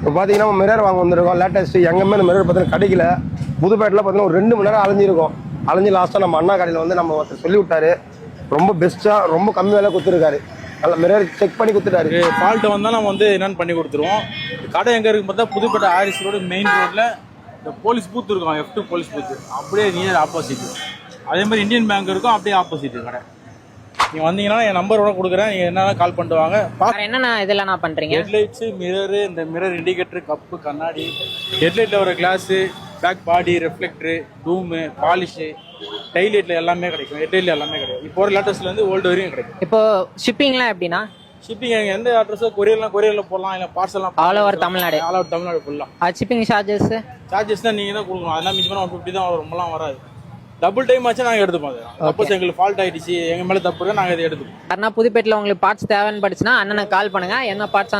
இப்போ பார்த்தீங்கன்னா மிரர் வாங்க வந்திருக்கோம் லேட்டஸ்ட்டு. எங்கேயுமே இந்த மிரர் பார்த்தீங்கன்னா கிடைக்கல. புதுப்பேட்டில் பார்த்தீங்கன்னா ஒரு 2 மணி நேரம் அலைஞ்சிருக்கோம். அலைஞ்சு லாஸ்ட்டாக நம்ம அண்ணா கடையில் வந்து நம்ம ஒருத்தர் சொல்லி விட்டாரு. ரொம்ப பெஸ்ட்டாக ரொம்ப கம்மி விலை கொடுத்துருக்காரு. நல்லா மிரர் செக் பண்ணி கொடுத்துட்டாரு. ஃபால்ட்டு வந்தால் நம்ம வந்து என்னென்னு பண்ணி கொடுத்துருவோம். கடை எங்கே இருக்குன்னு பார்த்தா புதுப்பேட்டை ஆரிஸ் ரோடு மெயின் ரோட்டில் இந்த போலீஸ் பூத் இருக்கும், F2 போலீஸ் பூத்து அப்படியே நியர் ஆப்போசிட். அதே மாதிரி இந்தியன் பேங்க் இருக்கும், அப்படியே ஆப்போசிட் கடை. நீங்கள் வந்தீங்கன்னா என் நம்பரோட கொடுக்குறேன், நீங்கள் என்னென்ன கால் பண்ணிட்டு வாங்க. என்னென்ன இதெல்லாம் நான் பண்ணுறீங்க? ஹெட்லைட்ஸு, மிரரு, இந்த மிரர் இண்டிகேட்டர், கப்பு, கண்ணாடி, ஹெட்லைட்டில் வர கிளாஸு, பேக் பாடி, ரெஃப்ளெக்டரு, டூமு, பாலிஷு, டைலைட்டில் எல்லாமே கிடைக்கும். ஹெட்லைட்டில் எல்லாமே கிடைக்கும். இப்போ ஒரு லேட்டஸ்ட்லேருந்து ஓல்டு வரையும் கிடைக்கும். இப்போ ஷிப்பிங்லாம் எப்படின்னா? ஷிப்பிங் எந்த அட்ரஸோ கொரியரில் போடலாம், இல்லை பார்சல்லாம் all over Tamil Nadu. All over Tamil Nadu ஃபுல்லாக. ஷிப்பிங் சார்ஜஸ் தான் நீங்கள் தான் கொடுக்கணும். அதெல்லாம் மிச்சமாக 150 தான் வரும், ரொம்பலாம் வராது. டபுள் டைம் ஆச்சு நாங்கள் எடுத்துப்போம். அது சப்போஸ் எங்களுக்கு ஃபால்ட் ஆகிடுச்சு, எங்கள் மேலே தப்பு நாங்கள் இதை எடுத்துப்போம். யாருன்னா புதுப்பேட்டில் உங்களுக்கு பார்ட்ஸ் தேவைன்னு படிச்சுன்னா அண்ணனுக்கு கால் பண்ணுங்கள். என்ன பார்ட்ஸ்